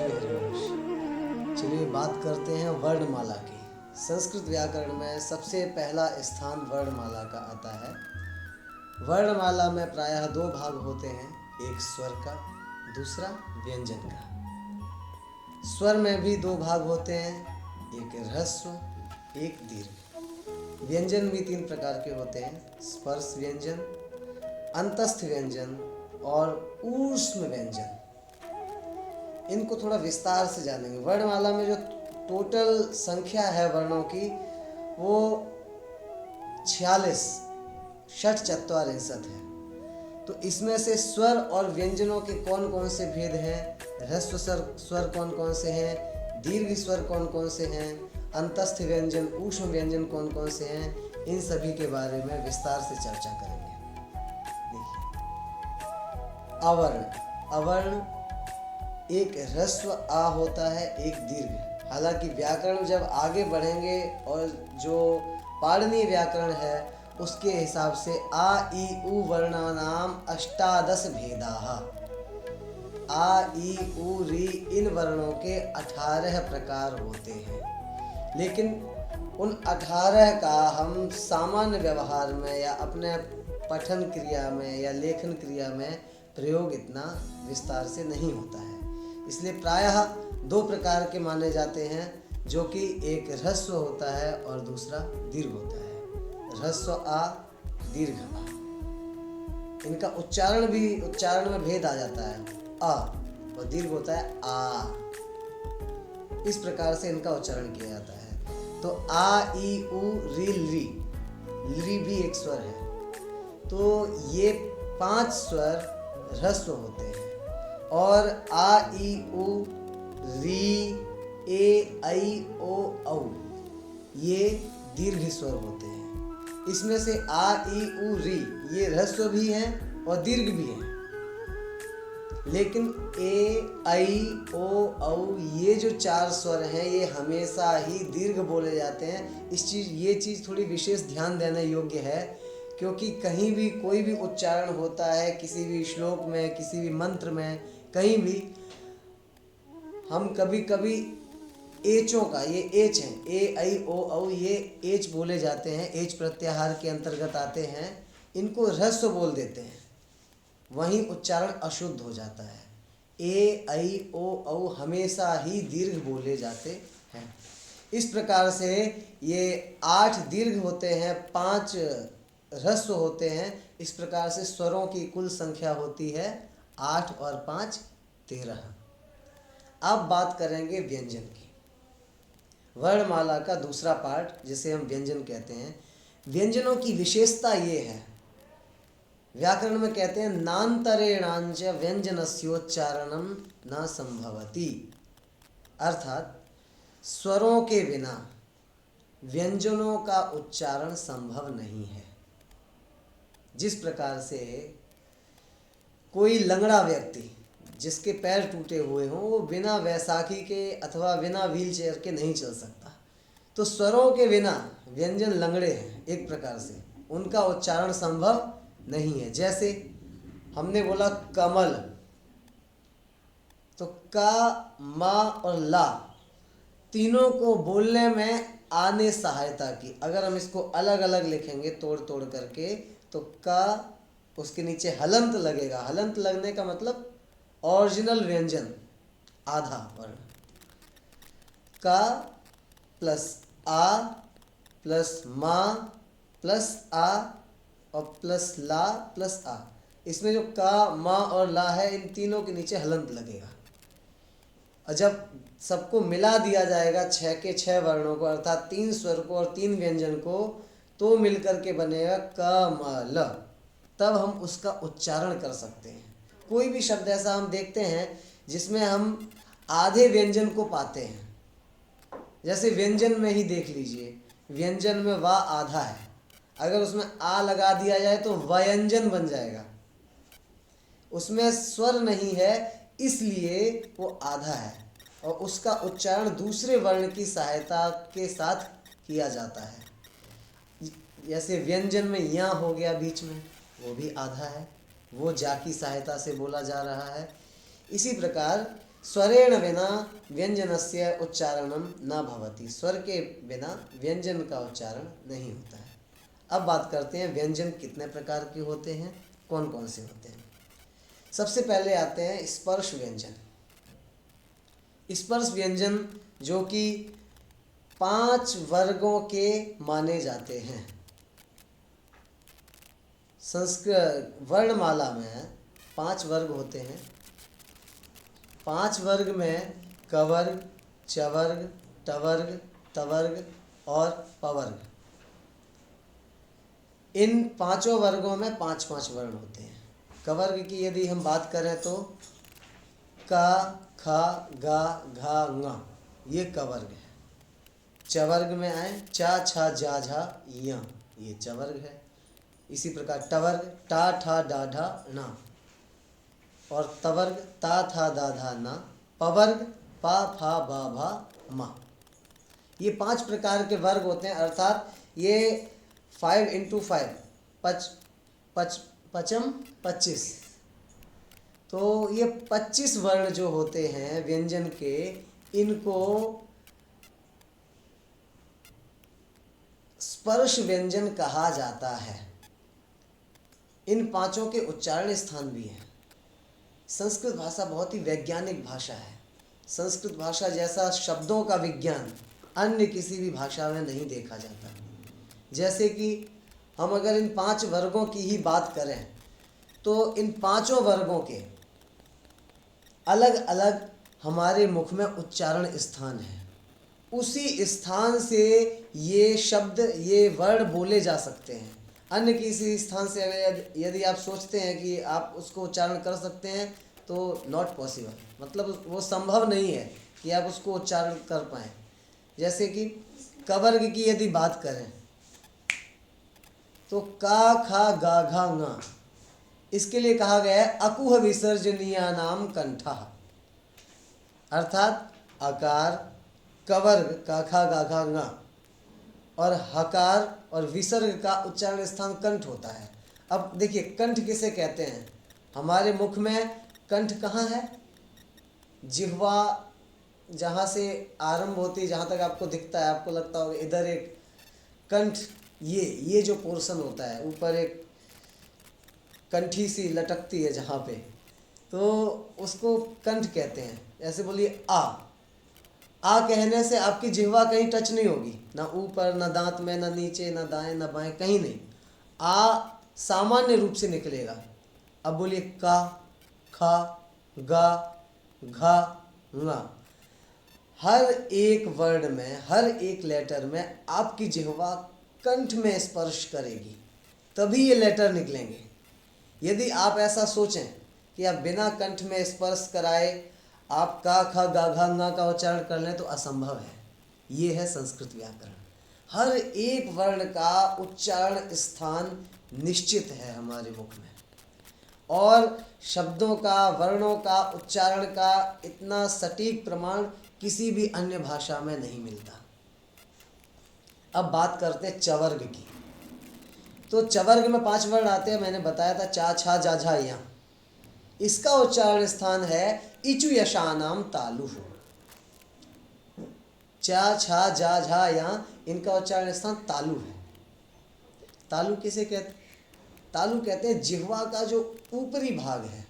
लक्ष्मी हरिवंश। चलिए बात करते हैं वर्णमाला की। संस्कृत व्याकरण में सबसे पहला स्थान वर्णमाला का आता है। वर्णमाला में प्रायः दो भाग होते हैं, एक स्वर का, दूसरा व्यंजन का। स्वर में भी दो भाग होते हैं, एक ह्रस्व, एक दीर्घ। व्यंजन भी तीन प्रकार के होते हैं, स्पर्श व्यंजन, अंतस्थ व्यंजन और ऊष्म व्यंजन। इनको थोड़ा विस्तार से जानेंगे। वर्णमाला में जो टोटल संख्या है वर्णों की वो 46 षट्चत्वारिंशत् है। तो इसमें से स्वर और व्यंजनों के कौन कौन से भेद हैं, ह्रस्व स्वर कौन कौन से हैं, दीर्घ स्वर कौन कौन से हैं, अंतस्थ व्यंजन, ऊष्म व्यंजन कौन कौन से हैं, इन सभी के बारे में विस्तार से चर्चा करेंगे। देखिए, अवर्ण। अवर्ण एक ह्रस्व आ होता है, एक दीर्घ। हालांकि व्याकरण जब आगे बढ़ेंगे और जो पाणिनीय व्याकरण है उसके हिसाब से आ ई उ वर्णानाम अष्टादश भेदाः। आ ई उ री इन वर्णों के 18 प्रकार होते हैं, लेकिन उन 18 का हम सामान्य व्यवहार में या अपने पठन क्रिया में या लेखन क्रिया में प्रयोग इतना विस्तार से नहीं होता है। इसलिए प्रायः दो प्रकार के माने जाते हैं, जो कि एक ह्रस्व होता है और दूसरा दीर्घ होता है। ह्रस्व आ, दीर्घ आ। इनका उच्चारण में भेद आ जाता है, आ और दीर्घ होता है आ। इस प्रकार से इनका उच्चारण किया जाता है। तो आ ई उ री ली, ली भी एक स्वर है। तो ये 5 स्वर ह्रस्व होते हैं और आ ई उ री ए ऐ ओ औ ये दीर्घ स्वर होते हैं। इसमें से आ ई उ री ये ह्रस्व भी हैं और दीर्घ भी हैं, लेकिन ए ऐ ओ औ ये जो 4 स्वर हैं ये हमेशा ही दीर्घ बोले जाते हैं। ये चीज़ थोड़ी विशेष ध्यान देने योग्य है, क्योंकि कहीं भी कोई भी उच्चारण होता है, किसी भी श्लोक में, किसी भी मंत्र में, कहीं भी हम कभी कभी एचों का, ये एच हैं, ए ऐ ओ औ, ये एच बोले जाते हैं, एच प्रत्याहार के अंतर्गत आते हैं, इनको ह्रस्व बोल देते हैं, वहीं उच्चारण अशुद्ध हो जाता है। ए ऐ ओ औ हमेशा ही दीर्घ बोले जाते हैं। इस प्रकार से ये 8 दीर्घ होते हैं, 5 ह्रस्व होते हैं। इस प्रकार से स्वरों की कुल संख्या होती है 8 और 5 13। अब बात करेंगे व्यंजन की। वर्णमाला का दूसरा पार्ट जिसे हम व्यंजन कहते हैं। व्यंजनों की विशेषता ये है, व्याकरण में कहते हैं नान्तरेणांच व्यंजनस्योच्चारणं न संभवति, अर्थात स्वरों के बिना व्यंजनों का उच्चारण संभव नहीं है। जिस प्रकार से कोई लंगड़ा व्यक्ति जिसके पैर टूटे हुए हों वो बिना वैसाखी के अथवा बिना व्हील चेयर के नहीं चल सकता, तो स्वरों के बिना व्यंजन लंगड़े हैं, एक प्रकार से उनका उच्चारण संभव नहीं है। जैसे हमने बोला कमल, तो का, मा और ला तीनों को बोलने में आ ने सहायता की। अगर हम इसको अलग अलग लिखेंगे तोड़ तोड़ करके, तो का उसके नीचे हलंत लगेगा। हलंत लगने का मतलब ओरिजिनल व्यंजन आधा वर्ण, का प्लस आ प्लस मा प्लस आ और प्लस ला प्लस आ। इसमें जो का, मा और ला है, इन तीनों के नीचे हलंत लगेगा। और जब सबको मिला दिया जाएगा 6 के 6 वर्णों को, अर्थात 3 स्वर को और 3 व्यंजन को, तो मिलकर के बनेगा कमल। तब हम उसका उच्चारण कर सकते हैं। कोई भी शब्द ऐसा हम देखते हैं जिसमें हम आधे व्यंजन को पाते हैं, जैसे व्यंजन में ही देख लीजिए, व्यंजन में वा आधा है, अगर उसमें आ लगा दिया जाए तो व्यंजन बन जाएगा। उसमें स्वर नहीं है इसलिए वो आधा है, और उसका उच्चारण दूसरे वर्ण की सहायता के साथ किया जाता है। जैसे व्यंजन में या हो गया बीच में, वो भी आधा है, वो जा की सहायता से बोला जा रहा है। इसी प्रकार स्वरेण विना व्यंजनस्य उच्चारणम न भवति। स्वर के बिना व्यंजन का उच्चारण नहीं होता है। अब बात करते हैं व्यंजन कितने प्रकार के होते हैं, कौन कौन से होते हैं। सबसे पहले आते हैं स्पर्श व्यंजन। स्पर्श व्यंजन जो कि 5 वर्गों के माने जाते हैं। संस्कृत वर्णमाला में 5 वर्ग होते हैं। 5 वर्ग में कवर्ग, चवर्ग, टवर्ग, तवर्ग और पवर्ग। इन 5 वर्गों में 5-5 वर्ण होते हैं। कवर्ग की यदि हम बात करें तो का, खा, गा, घा, ङ, ये कवर्ग है। चवर्ग में आए चा, छा, जा, झा, य, ये चवर्ग है। इसी प्रकार टवर्ग टा, ठा, डा, ढा, णा और तवर्ग ता, था, दा, धा, ना। पवर्ग पा, फा, बा, भा, मा। ये 5 प्रकार के वर्ग होते हैं, अर्थात ये 5 × 5 पचम 25। तो ये 25 वर्ण जो होते हैं व्यंजन के, इनको स्पर्श व्यंजन कहा जाता है। इन 5 के उच्चारण स्थान भी हैं। संस्कृत भाषा बहुत ही वैज्ञानिक भाषा है। संस्कृत भाषा जैसा शब्दों का विज्ञान अन्य किसी भी भाषा में नहीं देखा जाता। जैसे कि हम अगर इन 5 वर्गों की ही बात करें तो इन 5 वर्गों के अलग अलग हमारे मुख में उच्चारण स्थान है। उसी स्थान से ये शब्द, ये वर्ण बोले जा सकते हैं। अन्य किसी स्थान से यदि आप सोचते हैं कि आप उसको उच्चारण कर सकते हैं तो नॉट पॉसिबल, मतलब वो संभव नहीं है कि आप उसको उच्चारण कर पाएँ। जैसे कि कवर्ग की यदि बात करें तो का, खा, गा, घा, ङ, इसके लिए कहा गया है अकुह विसर्जनीयानाम कंठः, अर्थात अकार, कवर्ग का, खा, गा, घा, ङ और हकार और विसर्ग का उच्चारण स्थान कंठ होता है। अब देखिए कंठ किसे कहते हैं। हमारे मुख में कंठ कहाँ है? जिह्वा जहाँ से आरंभ होती है, जहाँ तक आपको दिखता है, आपको लगता होगा इधर एक कंठ, ये जो पोर्शन होता है, ऊपर एक कंठी सी लटकती है जहाँ पे, तो उसको कंठ कहते हैं। ऐसे बोलिए आ कहने से आपकी जिह्वा कहीं टच नहीं होगी, ना ऊपर, ना दांत में, ना नीचे, ना दाएं, ना बाएं, कहीं नहीं। आ सामान्य रूप से निकलेगा। अब बोलिए का, खा, गा, घा, ङ, हर एक वर्ड में, हर एक लेटर में आपकी जिह्वा कंठ में स्पर्श करेगी, तभी ये लेटर निकलेंगे। यदि आप ऐसा सोचें कि आप बिना कंठ में स्पर्श कराए आप का, खा, गा, घा, ङ का उच्चारण कर लें तो असंभव है। ये है संस्कृत व्याकरण। हर एक वर्ण का उच्चारण स्थान निश्चित है हमारे मुख में, और शब्दों का, वर्णों का, उच्चारण का इतना सटीक प्रमाण किसी भी अन्य भाषा में नहीं मिलता। अब बात करते हैं चवर्ग की। तो चवर्ग में 5 वर्ण आते हैं, मैंने बताया था चा, छा, जा, झा, या। इसका उच्चारण स्थान है इचु यशानाम तालु। चा, छा, जा, झा, या, इनका उच्चारण स्थान तालु है। तालु किसे कहते? तालु कहते हैं जिह्वा का जो ऊपरी भाग है,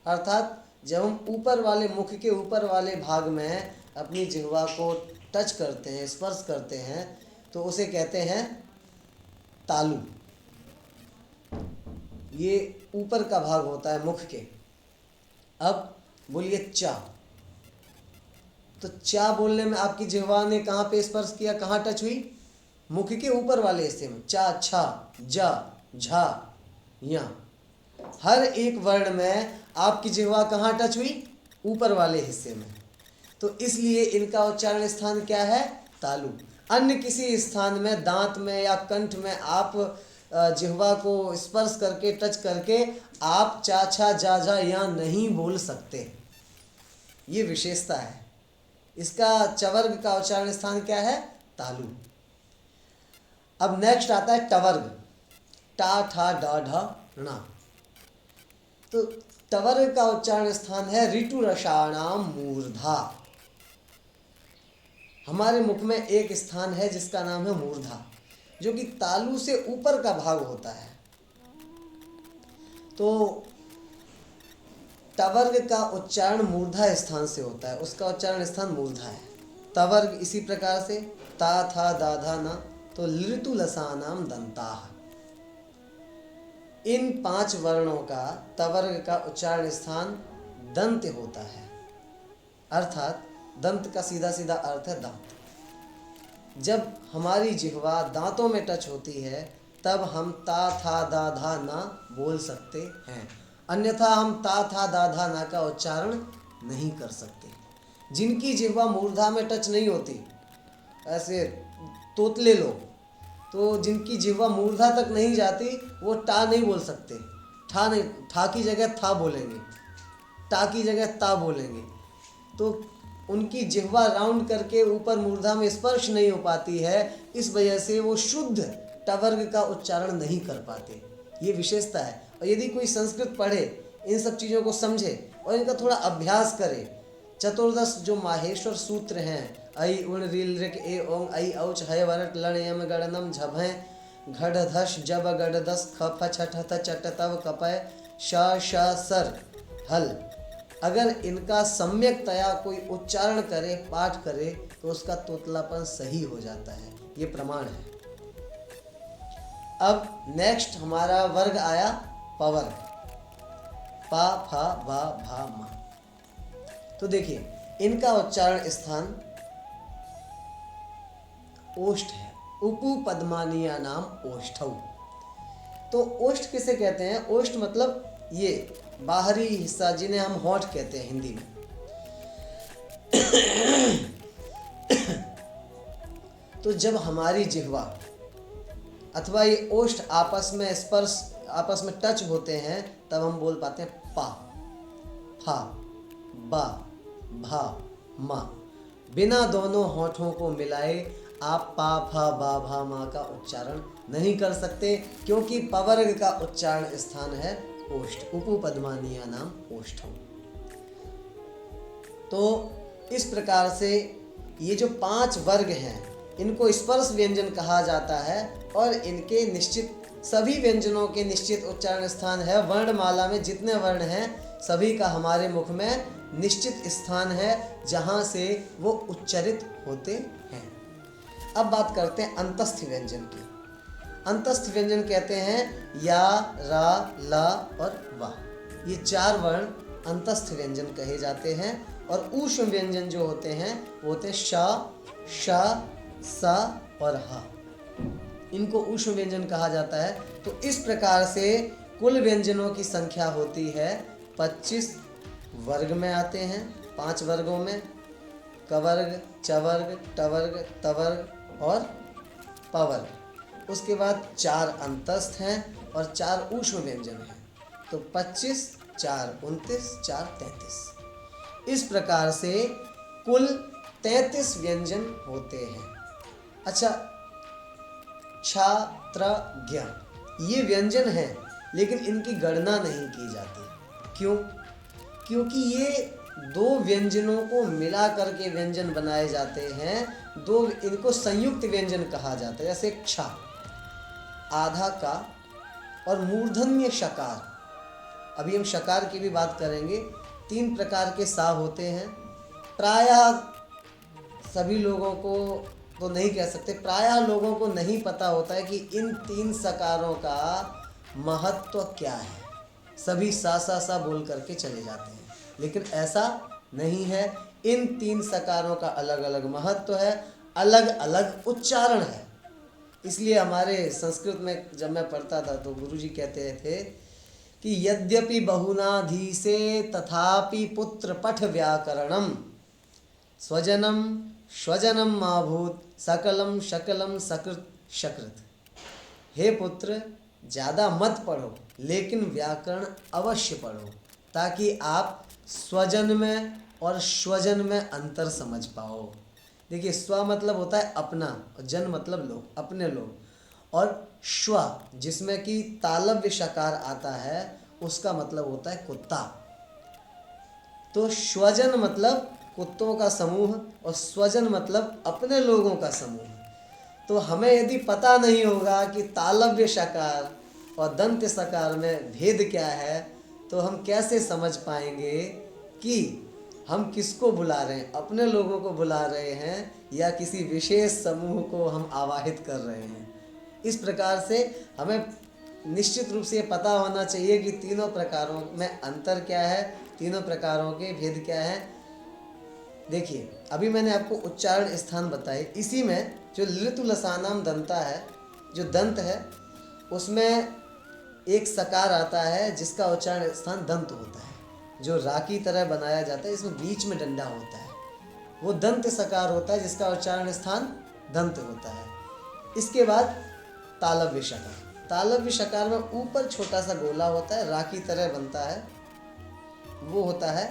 अर्थात जब हम ऊपर वाले मुख के ऊपर वाले भाग में अपनी जिह्वा को टच करते हैं, स्पर्श करते हैं, तो उसे कहते हैं तालु। ये ऊपर का भाग होता है मुख के। अब बोलिए चा, तो चा बोलने में आपकी जिह्वा ने कहाँ पे स्पर्श किया, कहाँ टच हुई? मुख के ऊपर वाले हिस्से में। चा, छा, जा, झा, या। हर एक वर्ण में आपकी जिह्वा कहाँ टच हुई? ऊपर वाले हिस्से में। तो इसलिए इनका उच्चारण स्थान क्या है? तालु। अन्य किसी स्थान में, दांत में या कंठ में आप जिह्वा को स्पर्श करके, टच करके आप चा, छा, जा, झा, या नहीं बोल सकते। ये विशेषता है। इसका चवर्ग का उच्चारण स्थान क्या है? तालु। अब नेक्स्ट आता है टवर्ग। टा, ठा, डा, ढा, णा। तो टवर्ग का उच्चारण स्थान है ऋतु रसाणाम मूर्धा। हमारे मुख में एक स्थान है जिसका नाम है मूर्धा, जो कि तालु से ऊपर का भाग होता है। तो टवर्ग का उच्चारण मूर्धा स्थान से होता है, उसका उच्चारण स्थान मूर्धा है। तवर्ग इसी प्रकार से ता था दा धा ना, तो लृतु लसानाम दंताः। इन 5 वर्णों का तवर्ग का उच्चारण स्थान दंत होता है, अर्थात दंत का सीधा सीधा अर्थ है दांत। जब हमारी जिह्वा दांतों में टच होती है तब हम ता था दा धा ना बोल सकते हैं, अन्यथा हम ता था दा धा ना का उच्चारण नहीं कर सकते। जिनकी जिह्वा मूर्धा में टच नहीं होती, ऐसे तोतले लोग, तो जिनकी जिह्वा मूर्धा तक नहीं जाती वो टा नहीं बोल सकते। ठा नहीं, ठा की जगह था बोलेंगे, टा की जगह ता बोलेंगे। तो उनकी जिह्वा राउंड करके ऊपर मूर्धा में स्पर्श नहीं हो पाती है, इस वजह से वो शुद्ध टवर्ग का उच्चारण नहीं कर पाते। ये विशेषता है। और यदि कोई संस्कृत पढ़े, इन सब चीज़ों को समझे और इनका थोड़ा अभ्यास करे, चतुर्दश जो माहेश्वर सूत्र हैं, ऐ उण रील ऋक ए ओंग ऐ औच हय वरट लण यम गणनम झभय घड़ धश जब गढ़ दस ख फ छ ठ थ चट तव कपय श श सर हल, अगर इनका सम्यकतया कोई उच्चारण करे, पाठ करे, तो उसका तोतलापन सही हो जाता है। ये प्रमाण है। अब नेक्स्ट हमारा वर्ग आया पवर्ग, पा फा भा भा मा। तो देखिए इनका उच्चारण स्थान ओष्ठ है, उपु पद्मानिया नाम ओष्ठौ। तो ओष्ठ किसे कहते हैं? ओष्ठ मतलब ये बाहरी हिस्सा, जिन्हें हम होंठ कहते हैं हिंदी में। तो जब हमारी जिह्वा अथवा ये ओष्ठ आपस में स्पर्श, आपस में टच होते हैं, तब हम बोल पाते हैं पा, फा, बा, भा, मा। बिना दोनों होठों को मिलाए आप पा फा बा भा मा का उच्चारण नहीं कर सकते, क्योंकि पवर्ग का उच्चारण स्थान है ओष्ठ, उपु पद्मानिया नाम ओष्ठौ। तो इस प्रकार से ये जो 5 वर्ग हैं, इनको स्पर्श व्यंजन कहा जाता है और इनके निश्चित, सभी व्यंजनों के निश्चित उच्चारण स्थान है। वर्णमाला में जितने वर्ण हैं सभी का हमारे मुख में निश्चित स्थान है जहाँ से वो उच्चरित होते हैं। अब बात करते हैं अंतस्थ व्यंजन की। अंतस्थ व्यंजन कहते हैं या, रा, ला और वा। ये 4 वर्ण अंतस्थ व्यंजन कहे जाते हैं। और ऊष्म व्यंजन जो होते हैं वो होते हैं शा, शा, सा और हा। इनको ऊष्म व्यंजन कहा जाता है। तो इस प्रकार से कुल व्यंजनों की संख्या होती है 25। वर्ग में आते हैं 5 वर्गों में, कवर्ग, चवर्ग, टवर्ग, तवर्ग और पवर्ग। उसके बाद 4 अंतस्थ हैं और 4 ऊष्म व्यंजन हैं। तो 25, 4 29, 4 33। इस प्रकार से कुल 33 व्यंजन होते हैं। अच्छा, छात्र ज्ञ ये व्यंजन हैं, लेकिन इनकी गणना नहीं की जाती। क्यों? क्योंकि ये 2 व्यंजनों को मिला करके व्यंजन बनाए जाते हैं। 2 इनको संयुक्त व्यंजन कहा जाता है। जैसे क्षा, आधा का, और मूर्धन्य शकार। अभी हम शकार की भी बात करेंगे। 3 प्रकार के सा होते हैं। प्रायः सभी लोगों को तो नहीं कह सकते, प्रायः लोगों को नहीं पता होता है कि इन 3 सकारों का महत्व क्या है। सभी सा बोल करके चले जाते हैं, लेकिन ऐसा नहीं है। इन 3 सकारों का अलग अलग महत्व है, अलग अलग उच्चारण है। इसलिए हमारे संस्कृत में जब मैं पढ़ता था तो गुरुजी कहते थे कि यद्यपि बहुनाधीसे तथापि पुत्र पठ व्याकरणम स्वजनम स्वजनम माभूत सकलम शकलम सकृत शकृत। हे पुत्र, ज़्यादा मत पढ़ो, लेकिन व्याकरण अवश्य पढ़ो, ताकि आप स्वजन में और स्वजन में अंतर समझ पाओ। देखिए, स्व मतलब होता है अपना, और जन मतलब लोग, अपने लोग। और श्व जिसमें कि तालव्य शकार आता है, उसका मतलब होता है कुत्ता। तो स्वजन मतलब कुत्तों का समूह और स्वजन मतलब अपने लोगों का समूह। तो हमें यदि पता नहीं होगा कि तालव्य शकार और दंत सकार में भेद क्या है, तो हम कैसे समझ पाएंगे कि हम किसको बुला रहे हैं, अपने लोगों को बुला रहे हैं या किसी विशेष समूह को हम आवाहित कर रहे हैं। इस प्रकार से हमें निश्चित रूप से ये पता होना चाहिए कि तीनों प्रकारों में अंतर क्या है, तीनों प्रकारों के भेद क्या है। देखिए, अभी मैंने आपको उच्चारण स्थान बताए, इसी में जो लृतु लसानाम दंता है, जो दंत है, उसमें एक सकार आता है जिसका उच्चारण स्थान दंत होता है, जो रा की तरह बनाया जाता है, इसमें बीच में डंडा होता है, वो दंत सकार होता है जिसका उच्चारण स्थान दंत होता है। इसके बाद तालव्य शकार। तालव्य शकार में ऊपर छोटा सा गोला होता है, रा की तरह बनता है, वो होता है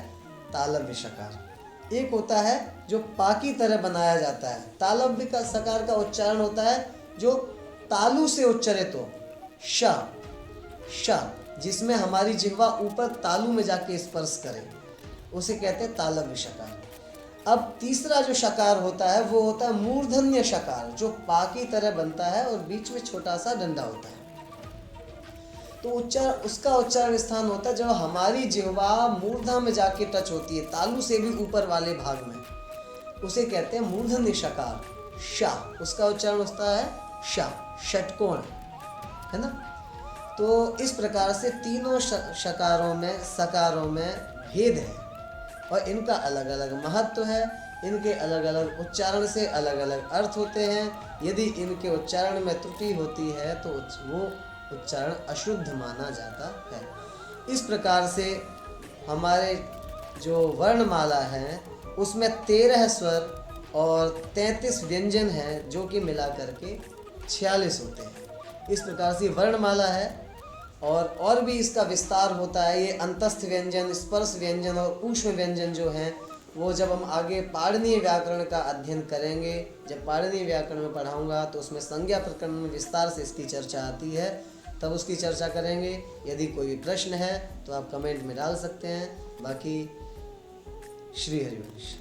तालव्य शकार। एक होता है जो पा की तरह बनाया जाता है, तालव्य का सकार का उच्चारण होता है जो तालु से उच्चरित हो, श, जिसमें हमारी जिह्वा ऊपर तालु में जाके स्पर्श करे, उसे कहते हैं तालव्य शकार। अब तीसरा जो शकार होता है वो होता है मूर्धन्य शकार, जो पा की तरह बनता है और बीच में छोटा सा डंडा होता है। तो उसका उच्चारण स्थान होता है जब हमारी जिह्वा मूर्धा में जाके टच होती है, तालु से भी ऊपर वाले भाग में, उसे कहते हैं मूर्धन्य शकार, शा। उसका उच्चारण होता है शा, षटकोण, है ना। तो इस प्रकार से तीनों शकारों में सकारों में भेद है और इनका अलग अलग महत्व है, इनके अलग अलग उच्चारण से अलग अलग अर्थ होते हैं। यदि इनके उच्चारण में त्रुटि होती है तो वो उच्चारण अशुद्ध माना जाता है। इस प्रकार से हमारे जो वर्णमाला है उसमें 13 स्वर और 33 व्यंजन हैं, जो कि मिला करके 46 होते हैं। इस प्रकार से वर्णमाला है और भी इसका विस्तार होता है। ये अंतस्थ व्यंजन, स्पर्श व्यंजन और ऊष्म व्यंजन जो हैं वो जब हम आगे पाणिनीय व्याकरण का अध्ययन करेंगे, जब पाणिनीय व्याकरण में पढ़ाऊंगा तो उसमें संज्ञा प्रकरण में विस्तार से इसकी चर्चा आती है, तब उसकी चर्चा करेंगे। यदि कोई प्रश्न है तो आप कमेंट में डाल सकते हैं। बाकी श्री हरिवंश।